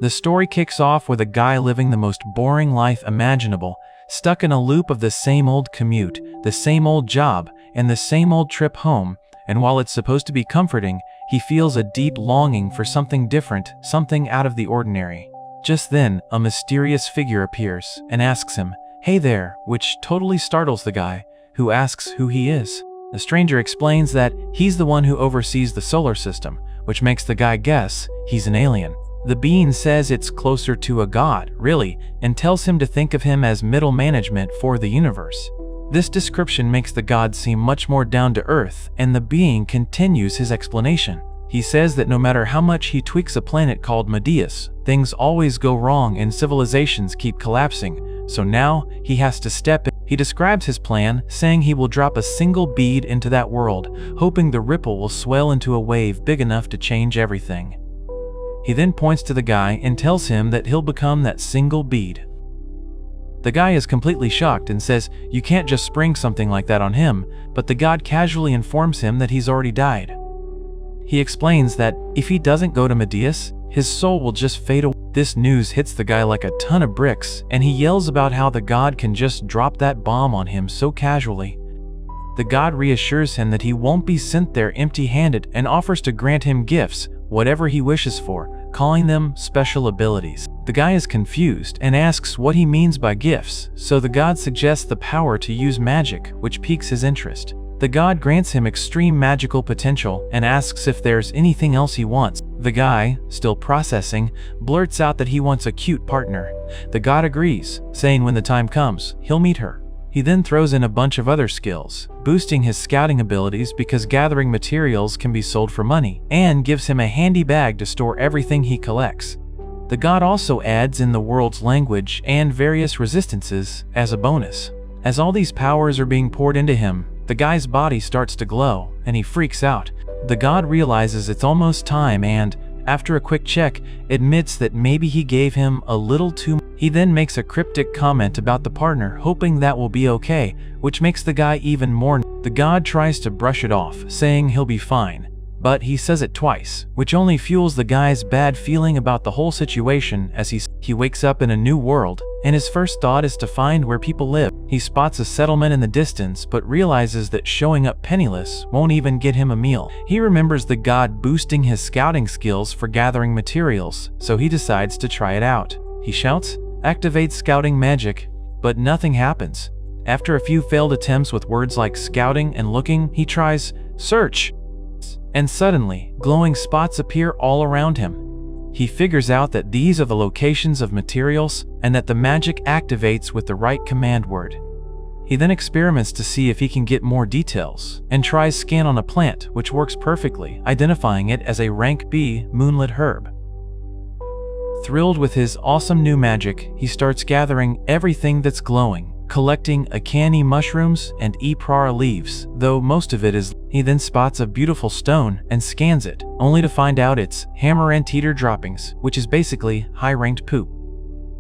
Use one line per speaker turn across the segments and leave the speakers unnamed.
The story kicks off with a guy living the most boring life imaginable, stuck in a loop of the same old commute, the same old job, and the same old trip home, and while it's supposed to be comforting, he feels a deep longing for something different, something out of the ordinary. Just then, a mysterious figure appears and asks him, "Hey there," which totally startles the guy, who asks who he is. The stranger explains that he's the one who oversees the solar system, which makes the guy guess he's an alien. The being says it's closer to a god, really, and tells him to think of him as middle management for the universe. This description makes the god seem much more down to earth, and the being continues his explanation. He says that no matter how much he tweaks a planet called Medius, things always go wrong and civilizations keep collapsing, so now he has to step in. He describes his plan, saying he will drop a single bead into that world, hoping the ripple will swell into a wave big enough to change everything. He then points to the guy and tells him that he'll become that single bead. The guy is completely shocked and says you can't just spring something like that on him, but the god casually informs him that he's already died. He explains that if he doesn't go to Medius, his soul will just fade away. This news hits the guy like a ton of bricks, and he yells about how the god can just drop that bomb on him so casually. The god reassures him that he won't be sent there empty-handed and offers to grant him gifts, whatever he wishes for, calling them special abilities. The guy is confused and asks what he means by gifts, so the god suggests the power to use magic, which piques his interest. The god grants him extreme magical potential and asks if there's anything else he wants. The guy, still processing, blurts out that he wants a cute partner. The god agrees, saying when the time comes, he'll meet her. He then throws in a bunch of other skills, boosting his scouting abilities because gathering materials can be sold for money, and gives him a handy bag to store everything he collects. The god also adds in the world's language and various resistances as a bonus. As all these powers are being poured into him, the guy's body starts to glow, and he freaks out. The god realizes it's almost time and, after a quick check, admits that maybe he gave him a little too much. He then makes a cryptic comment about the partner, hoping that will be okay, which makes the guy even more. The god tries to brush it off, saying he'll be fine. But he says it twice, which only fuels the guy's bad feeling about the whole situation as he wakes up in a new world, and his first thought is to find where people live. He spots a settlement in the distance but realizes that showing up penniless won't even get him a meal. He remembers the god boosting his scouting skills for gathering materials, so he decides to try it out. He shouts, activates scouting magic, but nothing happens. After a few failed attempts with words like scouting and looking, he tries search. And suddenly, glowing spots appear all around him. He figures out that these are the locations of materials and that the magic activates with the right command word. He then experiments to see if he can get more details and tries scan on a plant, which works perfectly, identifying it as a rank B moonlit herb. Thrilled with his awesome new magic, he starts gathering everything that's glowing, collecting acani mushrooms and eprar leaves, though most of it is. He then spots a beautiful stone and scans it, only to find out it's hammer anteater droppings, which is basically high-ranked poop.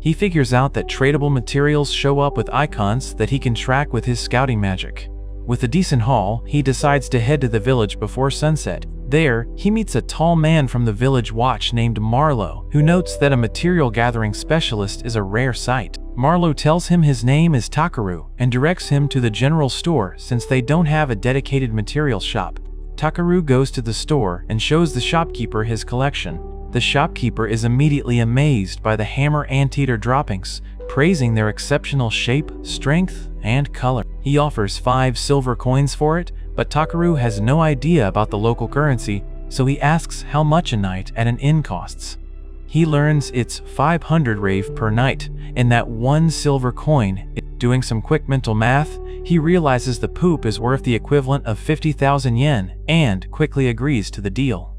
He figures out that tradable materials show up with icons that he can track with his scouting magic. With a decent haul, he decides to head to the village before sunset. There, he meets a tall man from the village watch named Marlowe, who notes that a material gathering specialist is a rare sight. Marlowe tells him his name is Takaru and directs him to the general store since they don't have a dedicated materials shop. Takaru goes to the store and shows the shopkeeper his collection. The shopkeeper is immediately amazed by the hammer anteater droppings, praising their exceptional shape, strength, and color. He offers 5 silver coins for it, but Takaru has no idea about the local currency, so he asks how much a night at an inn costs. He learns it's 500 rave per night, and that 1 silver coin. Doing some quick mental math, he realizes the poop is worth the equivalent of 50,000 yen, and quickly agrees to the deal.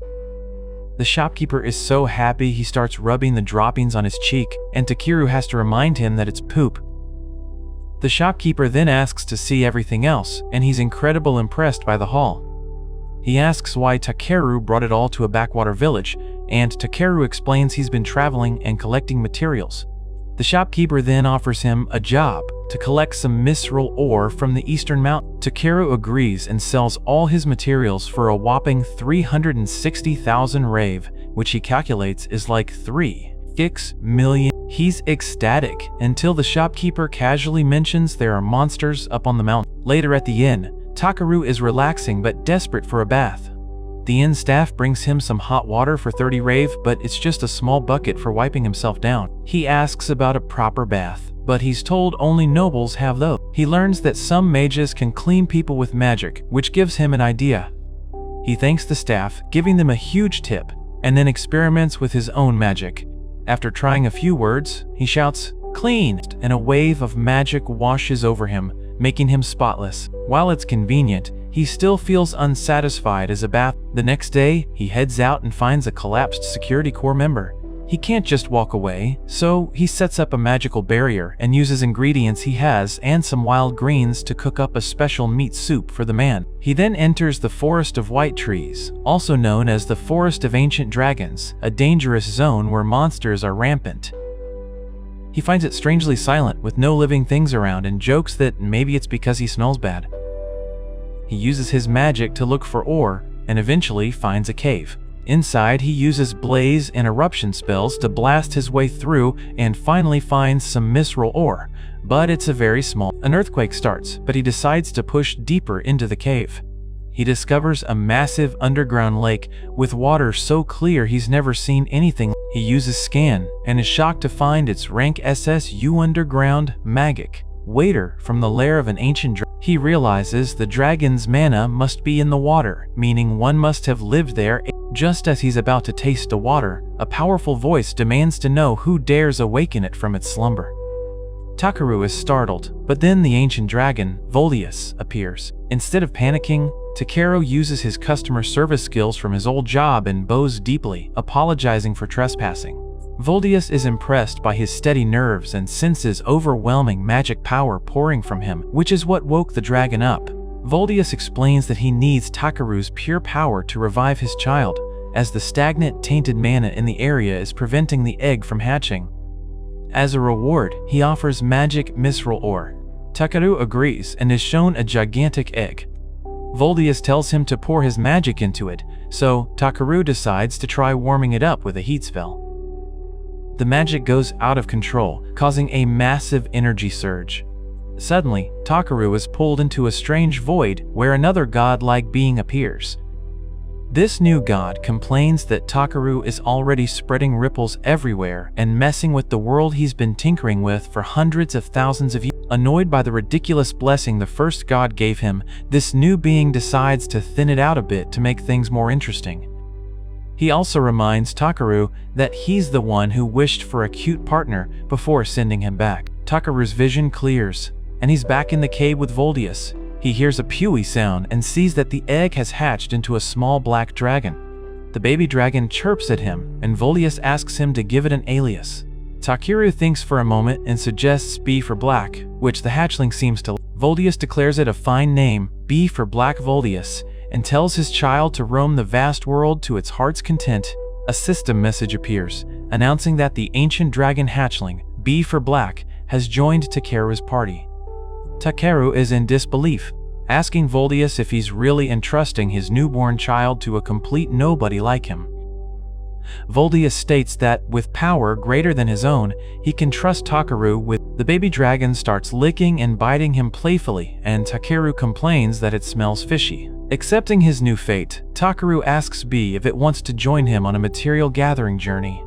The shopkeeper is so happy he starts rubbing the droppings on his cheek, and Takeru has to remind him that it's poop. The shopkeeper then asks to see everything else, and he's incredibly impressed by the haul. He asks why Takeru brought it all to a backwater village, and Takeru explains he's been traveling and collecting materials. The shopkeeper then offers him a job to collect some misral ore from the eastern mountain. Takeru agrees and sells all his materials for a whopping 360,000 rave, which he calculates is like $3 million. He's ecstatic until the shopkeeper casually mentions there are monsters up on the mountain. Later at the inn, Takeru is relaxing but desperate for a bath. The inn staff brings him some hot water for 30 rave, but it's just a small bucket for wiping himself down. He asks about a proper bath, but he's told only nobles have those. He learns that some mages can clean people with magic, which gives him an idea. He thanks the staff, giving them a huge tip, and then experiments with his own magic. After trying a few words, he shouts, "Clean!" and a wave of magic washes over him, making him spotless. While it's convenient, he still feels unsatisfied as a bath. The next day, he heads out and finds a collapsed security corps member. He can't just walk away, so he sets up a magical barrier and uses ingredients he has and some wild greens to cook up a special meat soup for the man. He then enters the Forest of White Trees, also known as the Forest of Ancient Dragons, a dangerous zone where monsters are rampant. He finds it strangely silent with no living things around and jokes that maybe it's because he smells bad. He uses his magic to look for ore and eventually finds a cave. Inside, he uses blaze and eruption spells to blast his way through and finally finds some mithril ore, but it's a very small. An earthquake starts, but he decides to push deeper into the cave. He discovers a massive underground lake with water so clear he's never seen anything. He uses scan and is shocked to find it's rank SSU underground magic. Water from the lair of an ancient dragon. He realizes the dragon's mana must be in the water, meaning one must have lived there. Just as he's about to taste the water, a powerful voice demands to know who dares awaken it from its slumber. Takeru is startled, but then the ancient dragon, Voldius, appears. Instead of panicking, Takeru uses his customer service skills from his old job and bows deeply, apologizing for trespassing. Voldius is impressed by his steady nerves and senses overwhelming magic power pouring from him, which is what woke the dragon up. Voldius explains that he needs Takeru's pure power to revive his child, as the stagnant, tainted mana in the area is preventing the egg from hatching. As a reward, he offers magic mithril ore. Takeru agrees and is shown a gigantic egg. Voldius tells him to pour his magic into it, so Takeru decides to try warming it up with a heat spell. The magic goes out of control, causing a massive energy surge. Suddenly, Takeru is pulled into a strange void where another god-like being appears. This new god complains that Takeru is already spreading ripples everywhere and messing with the world he's been tinkering with for hundreds of thousands of years. Annoyed by the ridiculous blessing the first god gave him, this new being decides to thin it out a bit to make things more interesting. He also reminds Takeru that he's the one who wished for a cute partner before sending him back. Takeru's vision clears, and he's back in the cave with Voldius. He hears a pewy sound and sees that the egg has hatched into a small black dragon. The baby dragon chirps at him, and Voldius asks him to give it an alias. Takeru thinks for a moment and suggests B for Black, which the hatchling seems to like. Voldius declares it a fine name, B for Black Voldius, and tells his child to roam the vast world to its heart's content. A system message appears, announcing that the ancient dragon hatchling, B for Black, has joined Takeru's party. Takeru is in disbelief, asking Voldius if he's really entrusting his newborn child to a complete nobody like him. Voldius states that, with power greater than his own, he can trust Takeru with. The baby dragon starts licking and biting him playfully, and Takeru complains that it smells fishy. Accepting his new fate, Takeru asks B if it wants to join him on a material gathering journey.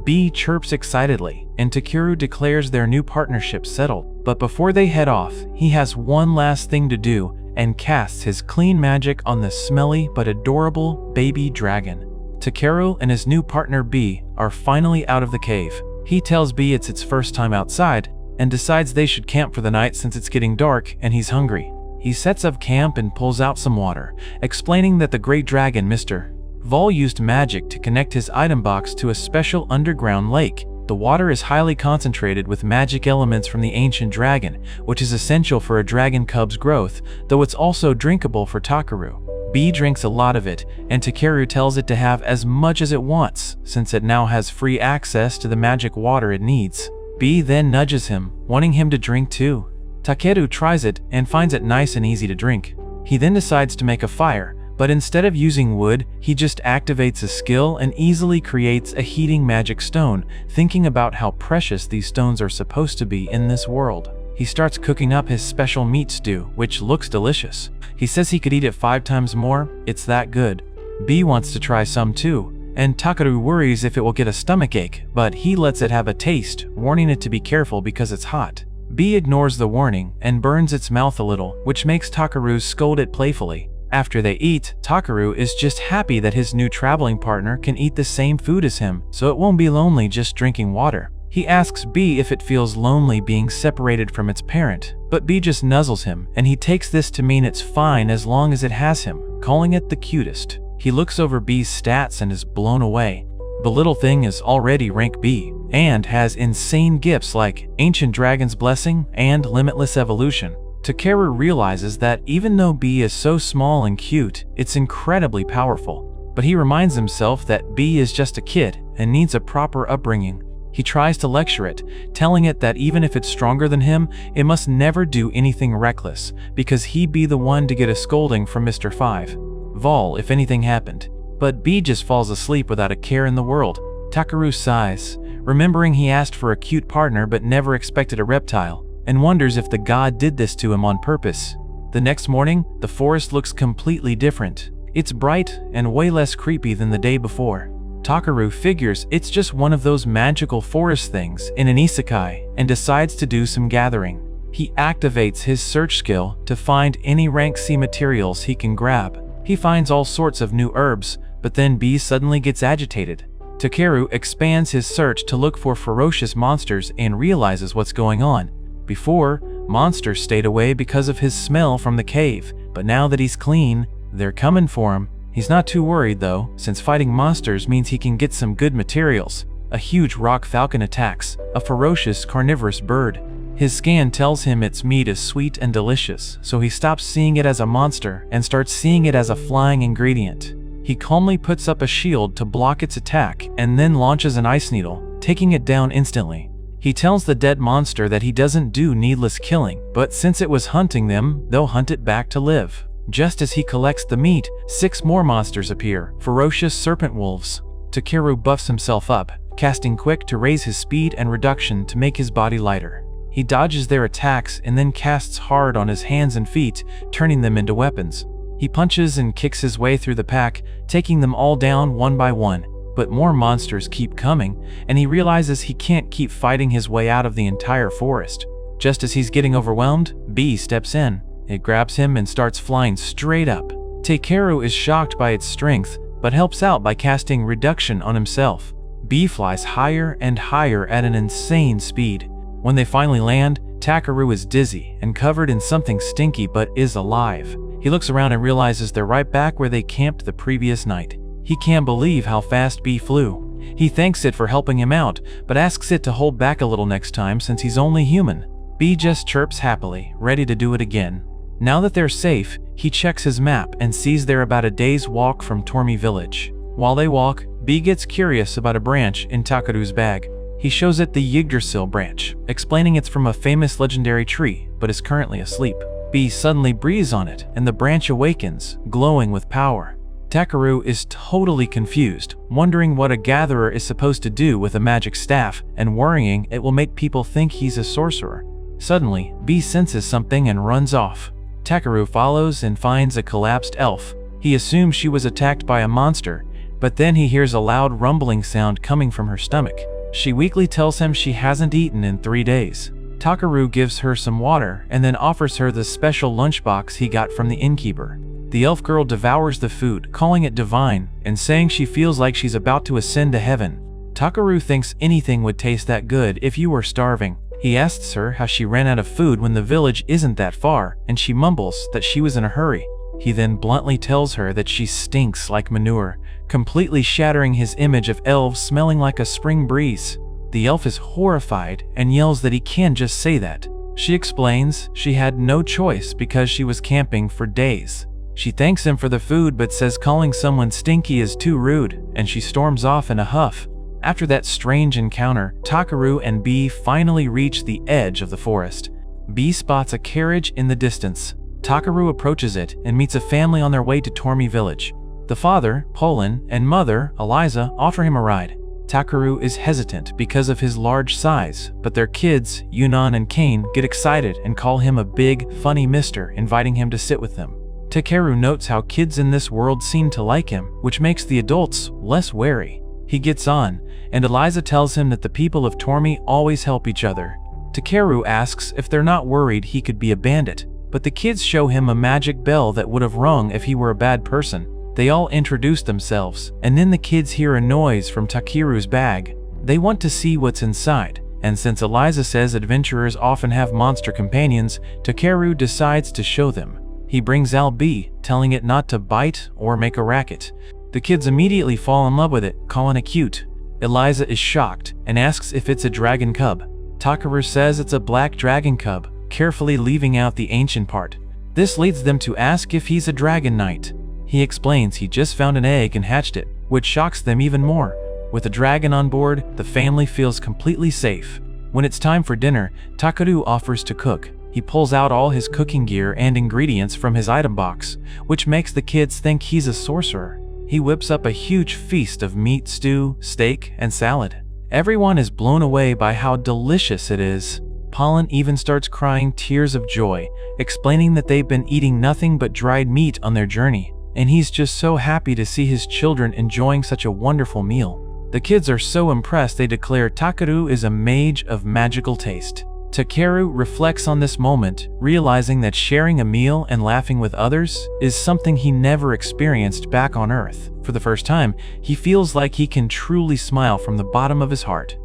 B chirps excitedly, and Takeru declares their new partnership settled. But before they head off, he has one last thing to do and casts his clean magic on the smelly but adorable baby dragon. Takeru and his new partner B are finally out of the cave. He tells B it's its first time outside and decides they should camp for the night since it's getting dark and he's hungry. He sets up camp and pulls out some water, explaining that the great dragon Mr. Vol used magic to connect his item box to a special underground lake. The water is highly concentrated with magic elements from the ancient dragon, which is essential for a dragon cub's growth, though it's also drinkable for Takeru. B drinks a lot of it, and Takeru tells it to have as much as it wants, since it now has free access to the magic water it needs. B then nudges him, wanting him to drink too. Takeru tries it and finds it nice and easy to drink. He then decides to make a fire, But instead of using wood, he just activates a skill and easily creates a heating magic stone, thinking about how precious these stones are supposed to be in this world. He starts cooking up his special meat stew, which looks delicious. He says he could eat it 5 times more, it's that good. B wants to try some too, and Takeru worries if it will get a stomachache, but he lets it have a taste, warning it to be careful because it's hot. B ignores the warning and burns its mouth a little, which makes Takeru scold it playfully. After they eat, Takeru is just happy that his new traveling partner can eat the same food as him, so it won't be lonely just drinking water. He asks B if it feels lonely being separated from its parent, but B just nuzzles him, and he takes this to mean it's fine as long as it has him, calling it the cutest. He looks over B's stats and is blown away. The little thing is already rank B, and has insane gifts like Ancient Dragon's Blessing and Limitless Evolution. Takeru realizes that even though B is so small and cute, it's incredibly powerful. But he reminds himself that B is just a kid and needs a proper upbringing. He tries to lecture it, telling it that even if it's stronger than him, it must never do anything reckless, because he'd be the one to get a scolding from Mr. 5. Vol if anything happened. But B just falls asleep without a care in the world. Takeru sighs, remembering he asked for a cute partner but never expected a reptile, and wonders if the god did this to him on purpose. The next morning, the forest looks completely different. It's bright and way less creepy than the day before. Takeru figures it's just one of those magical forest things in an isekai and decides to do some gathering. He activates his search skill to find any rank C materials he can grab. He finds all sorts of new herbs, but then B suddenly gets agitated. Takeru expands his search to look for ferocious monsters and realizes what's going on. Before, monsters stayed away because of his smell from the cave, but now that he's clean, they're coming for him. He's not too worried though, since fighting monsters means he can get some good materials. A huge rock falcon attacks, a ferocious carnivorous bird. His scan tells him its meat is sweet and delicious, so he stops seeing it as a monster and starts seeing it as a flying ingredient. He calmly puts up a shield to block its attack and then launches an ice needle, taking it down instantly. He tells the dead monster that he doesn't do needless killing, but since it was hunting them, they'll hunt it back to live. Just as he collects the meat, 6 more monsters appear, ferocious serpent wolves. Takeru buffs himself up, casting quick to raise his speed and reduction to make his body lighter. He dodges their attacks and then casts hard on his hands and feet, turning them into weapons. He punches and kicks his way through the pack, taking them all down one by one. But more monsters keep coming, and he realizes he can't keep fighting his way out of the entire forest. Just as he's getting overwhelmed, B steps in. It grabs him and starts flying straight up. Takeru is shocked by its strength, but helps out by casting reduction on himself. B flies higher and higher at an insane speed. When they finally land, Takeru is dizzy and covered in something stinky but is alive. He looks around and realizes they're right back where they camped the previous night. He can't believe how fast B flew. He thanks it for helping him out, but asks it to hold back a little next time since he's only human. B just chirps happily, ready to do it again. Now that they're safe, he checks his map and sees they're about a day's walk from Tormi village. While they walk, B gets curious about a branch in Takeru's bag. He shows it the Yggdrasil branch, explaining it's from a famous legendary tree, but is currently asleep. B suddenly breathes on it, and the branch awakens, glowing with power. Takeru is totally confused, wondering what a gatherer is supposed to do with a magic staff, and worrying it will make people think he's a sorcerer. Suddenly, B senses something and runs off. Takeru follows and finds a collapsed elf. He assumes she was attacked by a monster, but then he hears a loud rumbling sound coming from her stomach. She weakly tells him she hasn't eaten in 3 days. Takeru gives her some water and then offers her the special lunchbox he got from the innkeeper. The elf girl devours the food, calling it divine, and saying she feels like she's about to ascend to heaven. Takeru thinks anything would taste that good if you were starving. He asks her how she ran out of food when the village isn't that far, and she mumbles that she was in a hurry. He then bluntly tells her that she stinks like manure, completely shattering his image of elves smelling like a spring breeze. The elf is horrified and yells that he can't just say that. She explains she had no choice because she was camping for days. She thanks him for the food but says calling someone stinky is too rude, and she storms off in a huff. After that strange encounter, Takeru and B finally reach the edge of the forest. B spots a carriage in the distance. Takeru approaches it and meets a family on their way to Tormi village. The father, Polan, and mother, Eliza, offer him a ride. Takeru is hesitant because of his large size, but their kids, Yunan and Kane, get excited and call him a big, funny mister, inviting him to sit with them. Takeru notes how kids in this world seem to like him, which makes the adults less wary. He gets on, and Eliza tells him that the people of Tormi always help each other. Takeru asks if they're not worried he could be a bandit, but the kids show him a magic bell that would have rung if he were a bad person. They all introduce themselves, and then the kids hear a noise from Takeru's bag. They want to see what's inside, and since Eliza says adventurers often have monster companions, Takeru decides to show them. He brings Albi, telling it not to bite or make a racket. The kids immediately fall in love with it, calling it cute. Eliza is shocked and asks if it's a dragon cub. Takeru says it's a black dragon cub, carefully leaving out the ancient part. This leads them to ask if he's a dragon knight. He explains he just found an egg and hatched it, which shocks them even more. With a dragon on board, the family feels completely safe. When it's time for dinner, Takeru offers to cook. He pulls out all his cooking gear and ingredients from his item box, which makes the kids think he's a sorcerer. He whips up a huge feast of meat stew, steak, and salad. Everyone is blown away by how delicious it is. Polan even starts crying tears of joy, explaining that they've been eating nothing but dried meat on their journey, and he's just so happy to see his children enjoying such a wonderful meal. The kids are so impressed they declare Takeru is a mage of magical taste. Takeru reflects on this moment, realizing that sharing a meal and laughing with others is something he never experienced back on Earth. For the first time, he feels like he can truly smile from the bottom of his heart.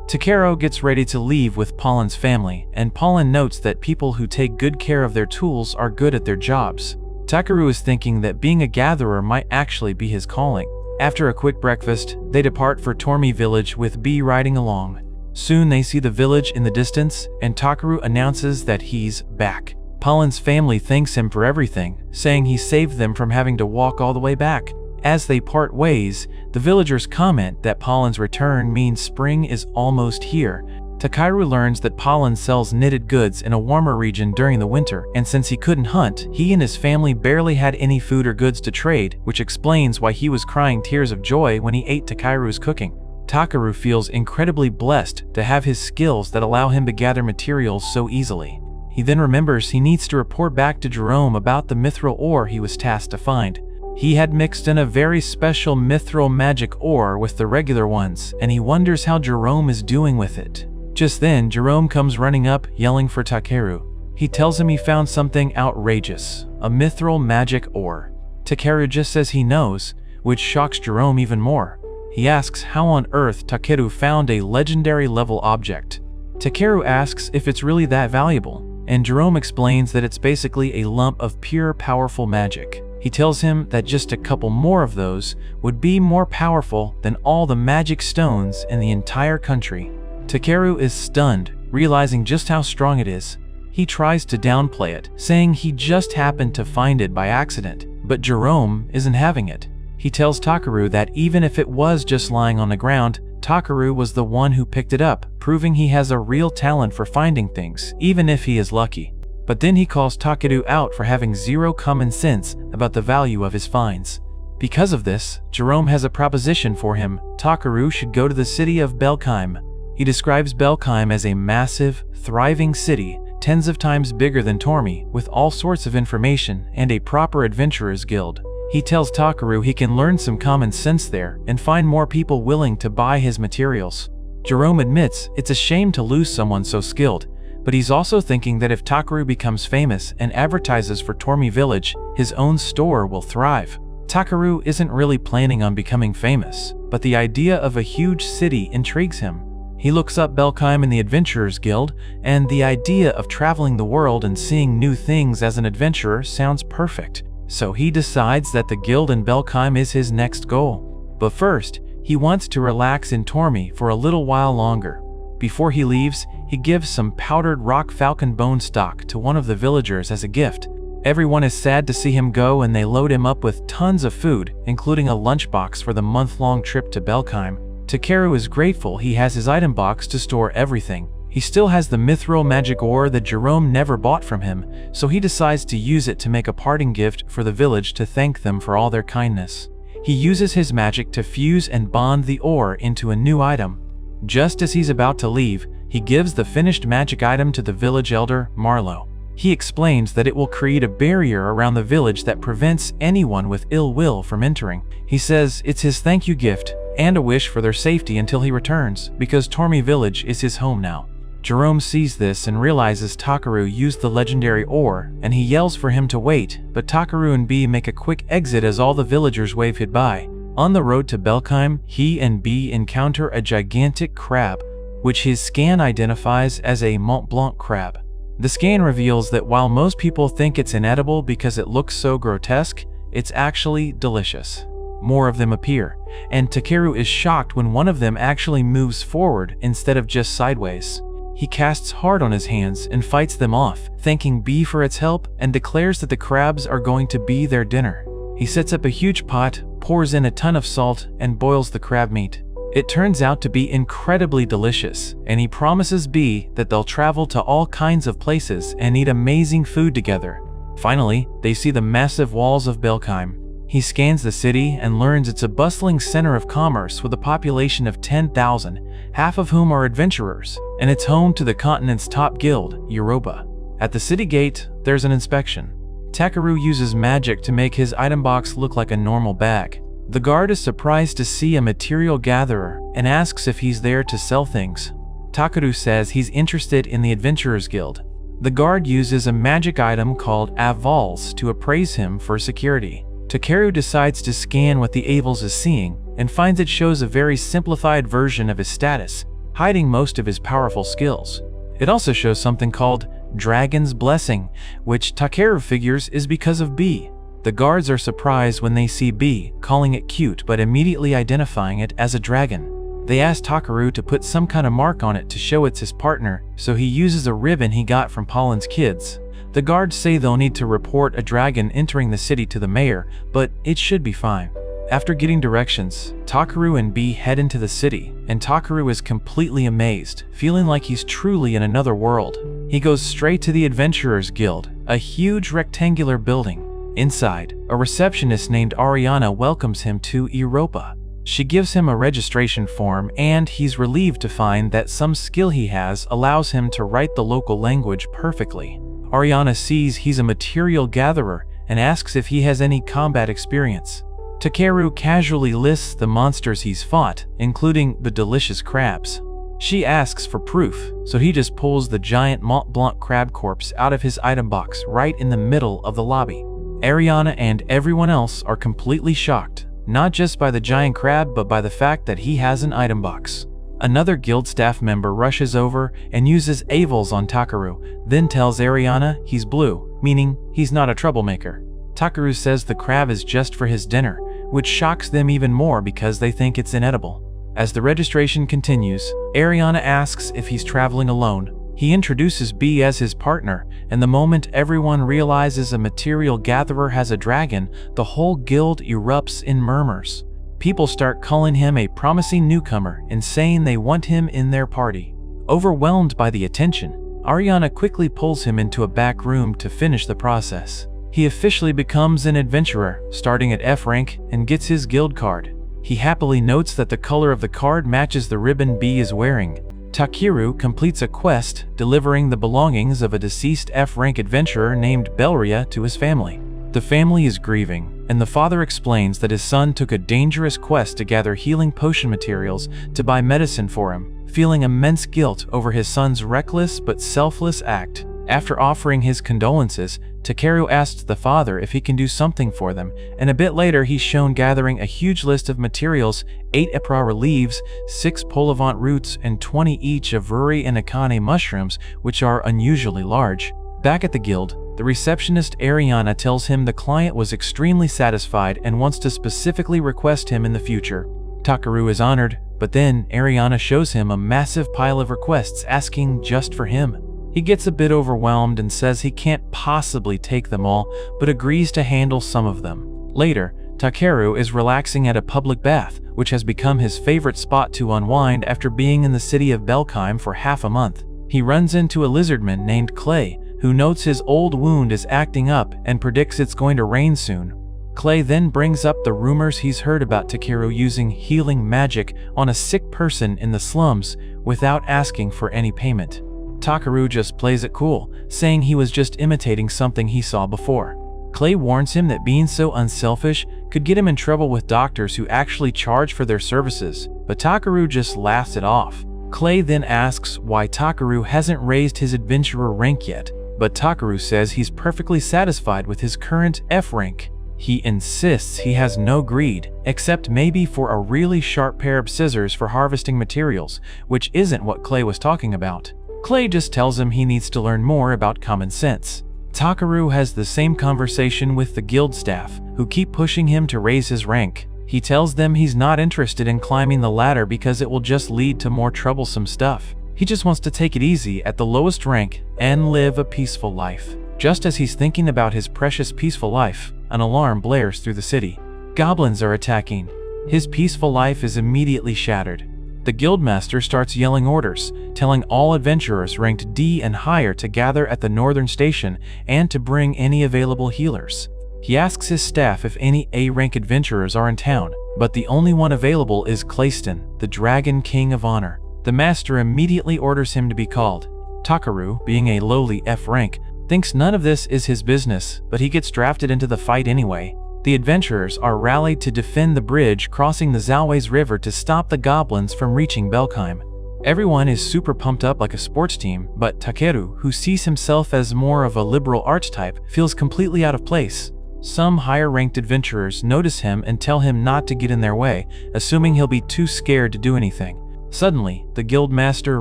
Takeru gets ready to leave with Polan's family, and Polan notes that people who take good care of their tools are good at their jobs. Takeru is thinking that being a gatherer might actually be his calling. After a quick breakfast, they depart for Tormi village with B riding along. Soon they see the village in the distance, and Takeru announces that he's back. Polan's family thanks him for everything, saying he saved them from having to walk all the way back. As they part ways, the villagers comment that Polan's return means spring is almost here. Takeru learns that Polan sells knitted goods in a warmer region during the winter, and since he couldn't hunt, he and his family barely had any food or goods to trade, which explains why he was crying tears of joy when he ate Takeru's cooking. Takeru feels incredibly blessed to have his skills that allow him to gather materials so easily. He then remembers he needs to report back to Jerome about the mithril ore he was tasked to find. He had mixed in a very special mithril magic ore with the regular ones, and he wonders how Jerome is doing with it. Just then, Jerome comes running up, yelling for Takeru. He tells him he found something outrageous, a mithril magic ore. Takeru just says he knows, which shocks Jerome even more. He asks how on earth Takeru found a legendary level object. Takeru asks if it's really that valuable, and Jerome explains that it's basically a lump of pure powerful magic. He tells him that just a couple more of those would be more powerful than all the magic stones in the entire country. Takeru is stunned, realizing just how strong it is. He tries to downplay it, saying he just happened to find it by accident, but Jerome isn't having it. He tells Takeru that even if it was just lying on the ground, Takeru was the one who picked it up, proving he has a real talent for finding things, even if he is lucky. But then he calls Takeru out for having zero common sense about the value of his finds. Because of this, Jerome has a proposition for him. Takeru should go to the city of Belkheim. He describes Belkheim as a massive, thriving city, tens of times bigger than Tormi, with all sorts of information and a proper adventurers guild. He tells Takeru he can learn some common sense there and find more people willing to buy his materials. Jerome admits it's a shame to lose someone so skilled, but he's also thinking that if Takeru becomes famous and advertises for Tormi village, his own store will thrive. Takeru isn't really planning on becoming famous, but the idea of a huge city intrigues him. He looks up Belkheim in the Adventurers Guild, and the idea of traveling the world and seeing new things as an adventurer sounds perfect. So he decides that the guild in Belkheim is his next goal. But first, he wants to relax in Tormi for a little while longer. Before he leaves, he gives some powdered rock falcon bone stock to one of the villagers as a gift. Everyone is sad to see him go, and they load him up with tons of food, including a lunchbox for the month-long trip to Belkheim. Takeru is grateful he has his item box to store everything. He still has the mithril magic ore that Jerome never bought from him, so he decides to use it to make a parting gift for the village to thank them for all their kindness. He uses his magic to fuse and bond the ore into a new item. Just as he's about to leave, he gives the finished magic item to the village elder, Marlowe. He explains that it will create a barrier around the village that prevents anyone with ill will from entering. He says it's his thank you gift and a wish for their safety until he returns, because Tormy Village is his home now. Jerome sees this and realizes Takeru used the legendary ore, and he yells for him to wait, but Takeru and B make a quick exit as all the villagers wave goodbye. On the road to Belkheim, he and B encounter a gigantic crab, which his scan identifies as a Mont Blanc crab. The scan reveals that while most people think it's inedible because it looks so grotesque, it's actually delicious. More of them appear, and Takeru is shocked when one of them actually moves forward instead of just sideways. He casts hard on his hands and fights them off, thanking B for its help and declares that the crabs are going to be their dinner. He sets up a huge pot, pours in a ton of salt, and boils the crab meat. It turns out to be incredibly delicious, and he promises B that they'll travel to all kinds of places and eat amazing food together. Finally, they see the massive walls of Belkheim. He scans the city and learns it's a bustling center of commerce with a population of 10,000, half of whom are adventurers, and it's home to the continent's top guild, Europa. At the city gate, there's an inspection. Takeru uses magic to make his item box look like a normal bag. The guard is surprised to see a material gatherer and asks if he's there to sell things. Takeru says he's interested in the Adventurers Guild. The guard uses a magic item called Avals to appraise him for security. Takeru decides to scan what the Avals is seeing and finds it shows a very simplified version of his status, hiding most of his powerful skills. It also shows something called Dragon's Blessing, which Takeru figures is because of B. The guards are surprised when they see B, calling it cute but immediately identifying it as a dragon. They ask Takeru to put some kind of mark on it to show it's his partner, so he uses a ribbon he got from Pollen's kids. The guards say they'll need to report a dragon entering the city to the mayor, but it should be fine. After getting directions, Takeru and B head into the city, and Takeru is completely amazed, feeling like he's truly in another world. He goes straight to the Adventurers Guild, a huge rectangular building. Inside, a receptionist named Ariana welcomes him to Europa. She gives him a registration form, and he's relieved to find that some skill he has allows him to write the local language perfectly. Ariana sees he's a material gatherer and asks if he has any combat experience. Takeru casually lists the monsters he's fought, including the delicious crabs. She asks for proof, so he just pulls the giant Mont Blanc crab corpse out of his item box right in the middle of the lobby. Ariana and everyone else are completely shocked, not just by the giant crab but by the fact that he has an item box. Another guild staff member rushes over and uses Avals on Takeru, then tells Ariana he's blue, meaning he's not a troublemaker. Takeru says the crab is just for his dinner, which shocks them even more because they think it's inedible. As the registration continues, Ariana asks if he's traveling alone. He introduces B as his partner, and the moment everyone realizes a material gatherer has a dragon, the whole guild erupts in murmurs. People start calling him a promising newcomer and saying they want him in their party. Overwhelmed by the attention, Ariana quickly pulls him into a back room to finish the process. He officially becomes an adventurer, starting at F rank, and gets his guild card. He happily notes that the color of the card matches the ribbon B is wearing. Takeru completes a quest, delivering the belongings of a deceased F rank adventurer named Belria to his family. The family is grieving, and the father explains that his son took a dangerous quest to gather healing potion materials to buy medicine for him, feeling immense guilt over his son's reckless but selfless act. After offering his condolences, Takeru asks the father if he can do something for them, and a bit later he's shown gathering a huge list of materials, 8 Eprara leaves, 6 Polivant roots, and 20 each of Ruri and Akane mushrooms, which are unusually large. Back at the guild, the receptionist Ariana tells him the client was extremely satisfied and wants to specifically request him in the future. Takeru is honored, but then Ariana shows him a massive pile of requests asking just for him. He gets a bit overwhelmed and says he can't possibly take them all, but agrees to handle some of them. Later, Takeru is relaxing at a public bath, which has become his favorite spot to unwind after being in the city of Belkheim for half a month. He runs into a lizardman named Clay, who notes his old wound is acting up and predicts it's going to rain soon. Clay then brings up the rumors he's heard about Takeru using healing magic on a sick person in the slums without asking for any payment. Takeru just plays it cool, saying he was just imitating something he saw before. Clay warns him that being so unselfish could get him in trouble with doctors who actually charge for their services, but Takeru just laughs it off. Clay then asks why Takeru hasn't raised his adventurer rank yet, but Takeru says he's perfectly satisfied with his current F rank. He insists he has no greed, except maybe for a really sharp pair of scissors for harvesting materials, which isn't what Clay was talking about. Clay just tells him he needs to learn more about common sense. Takeru has the same conversation with the guild staff, who keep pushing him to raise his rank. He tells them he's not interested in climbing the ladder because it will just lead to more troublesome stuff. He just wants to take it easy at the lowest rank and live a peaceful life. Just as he's thinking about his precious peaceful life, an alarm blares through the city. Goblins are attacking. His peaceful life is immediately shattered. The guildmaster starts yelling orders, telling all adventurers ranked D and higher to gather at the northern station and to bring any available healers. He asks his staff if any A-rank adventurers are in town, but the only one available is Clayston, the Dragon King of Honor. The master immediately orders him to be called. Takeru, being a lowly F rank, thinks none of this is his business, but he gets drafted into the fight anyway. The adventurers are rallied to defend the bridge crossing the Zalways River to stop the goblins from reaching Belkheim. Everyone is super pumped up like a sports team, but Takeru, who sees himself as more of a liberal archetype, feels completely out of place. Some higher-ranked adventurers notice him and tell him not to get in their way, assuming he'll be too scared to do anything. Suddenly, the guildmaster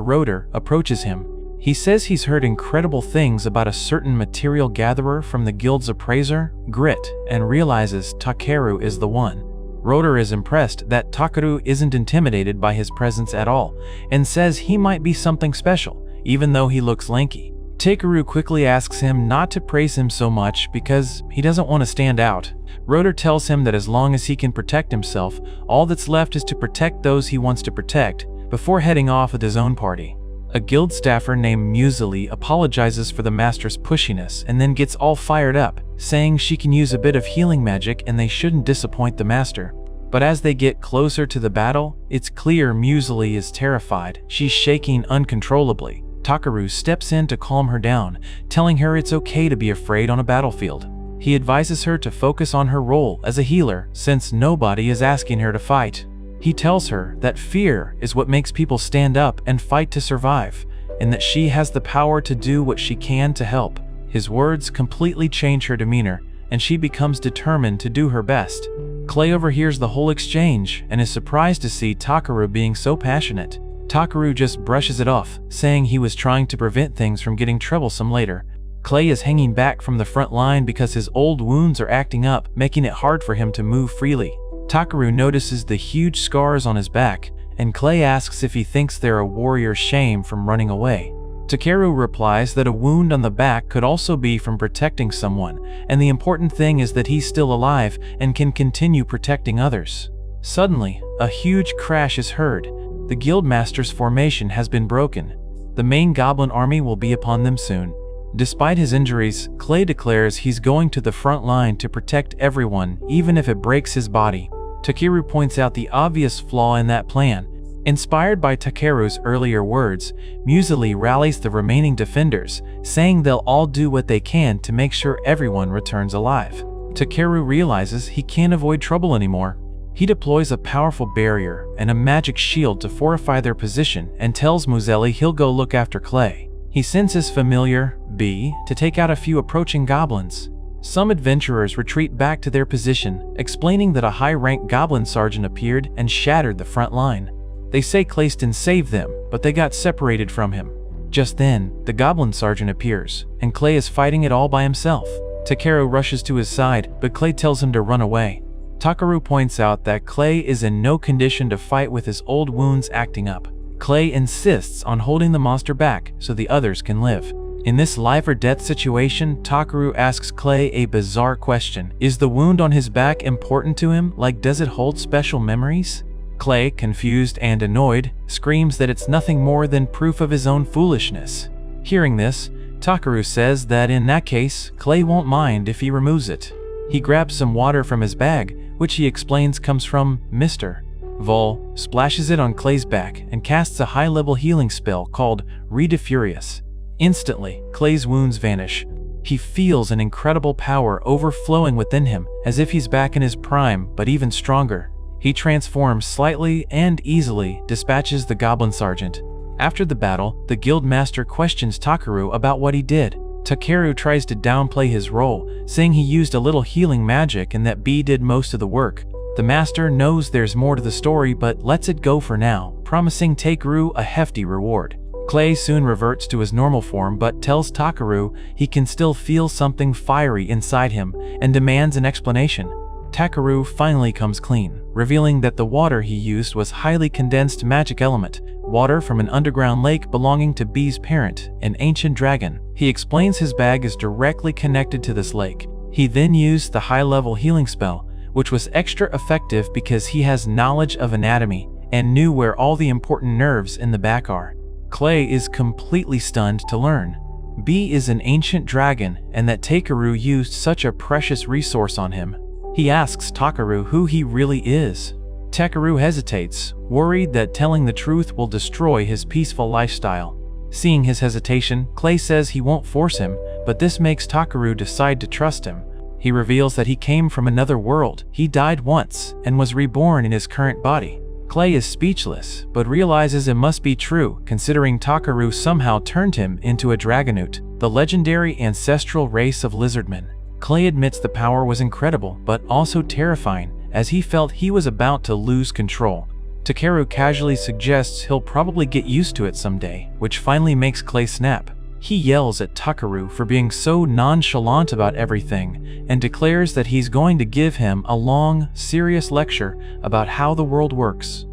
Roder approaches him. He says he's heard incredible things about a certain material gatherer from the guild's appraiser, Grit, and realizes Takeru is the one. Roder is impressed that Takeru isn't intimidated by his presence at all, and says he might be something special, even though he looks lanky. Takeru quickly asks him not to praise him so much because he doesn't want to stand out. Roder tells him that as long as he can protect himself, all that's left is to protect those he wants to protect, before heading off with his own party. A guild staffer named Muesli apologizes for the master's pushiness and then gets all fired up, saying she can use a bit of healing magic and they shouldn't disappoint the master. But as they get closer to the battle, it's clear Muesli is terrified. She's shaking uncontrollably. Takeru steps in to calm her down, telling her it's okay to be afraid on a battlefield. He advises her to focus on her role as a healer since nobody is asking her to fight. He tells her that fear is what makes people stand up and fight to survive, and that she has the power to do what she can to help. His words completely change her demeanor, and she becomes determined to do her best. Clay overhears the whole exchange and is surprised to see Takeru being so passionate. Takeru just brushes it off, saying he was trying to prevent things from getting troublesome later. Clay is hanging back from the front line because his old wounds are acting up, making it hard for him to move freely. Takeru notices the huge scars on his back, and Clay asks if he thinks they're a warrior's shame from running away. Takeru replies that a wound on the back could also be from protecting someone, and the important thing is that he's still alive and can continue protecting others. Suddenly, a huge crash is heard. The guildmaster's formation has been broken. The main goblin army will be upon them soon. Despite his injuries, Clay declares he's going to the front line to protect everyone, even if it breaks his body. Takeru points out the obvious flaw in that plan. Inspired by Takeru's earlier words, Muesli rallies the remaining defenders, saying they'll all do what they can to make sure everyone returns alive. Takeru realizes he can't avoid trouble anymore. He deploys a powerful barrier and a magic shield to fortify their position and tells Muesli he'll go look after Clay. He sends his familiar, B, to take out a few approaching goblins. Some adventurers retreat back to their position, explaining that a high-ranked goblin sergeant appeared and shattered the front line. They say Clayston saved them, but they got separated from him. Just then, the goblin sergeant appears, and Clay is fighting it all by himself. Takeru rushes to his side, but Clay tells him to run away. Takeru points out that Clay is in no condition to fight with his old wounds acting up. Clay insists on holding the monster back so the others can live. In this life or death situation, Takeru asks Clay a bizarre question. Is the wound on his back important to him? Like, does it hold special memories? Clay, confused and annoyed, screams that it's nothing more than proof of his own foolishness. Hearing this, Takeru says that in that case, Clay won't mind if he removes it. He grabs some water from his bag, which he explains comes from Mr. Vol, splashes it on Clay's back, and casts a high-level healing spell called Rita Furious. Instantly, Clay's wounds vanish. He feels an incredible power overflowing within him, as if he's back in his prime, but even stronger. He transforms slightly and easily, dispatches the goblin sergeant. After the battle, the guild master questions Takeru about what he did. Takeru tries to downplay his role, saying he used a little healing magic and that B did most of the work. The master knows there's more to the story but lets it go for now, promising Takeru a hefty reward. Clay soon reverts to his normal form but tells Takeru he can still feel something fiery inside him and demands an explanation. Takeru finally comes clean, revealing that the water he used was highly condensed magic element, water from an underground lake belonging to B's parent, an ancient dragon. He explains his bag is directly connected to this lake. He then used the high-level healing spell, which was extra effective because he has knowledge of anatomy and knew where all the important nerves in the back are. Clay is completely stunned to learn B is an ancient dragon and that Takeru used such a precious resource on him. He asks Takeru who he really is. Takeru hesitates, worried that telling the truth will destroy his peaceful lifestyle. Seeing his hesitation, Clay says he won't force him, but this makes Takeru decide to trust him. He reveals that he came from another world, he died once, and was reborn in his current body. Clay is speechless, but realizes it must be true, considering Takeru somehow turned him into a Dragonoot, the legendary ancestral race of lizardmen. Clay admits the power was incredible, but also terrifying, as he felt he was about to lose control. Takeru casually suggests he'll probably get used to it someday, which finally makes Clay snap. He yells at Takeru for being so nonchalant about everything, and declares that he's going to give him a long, serious lecture about how the world works.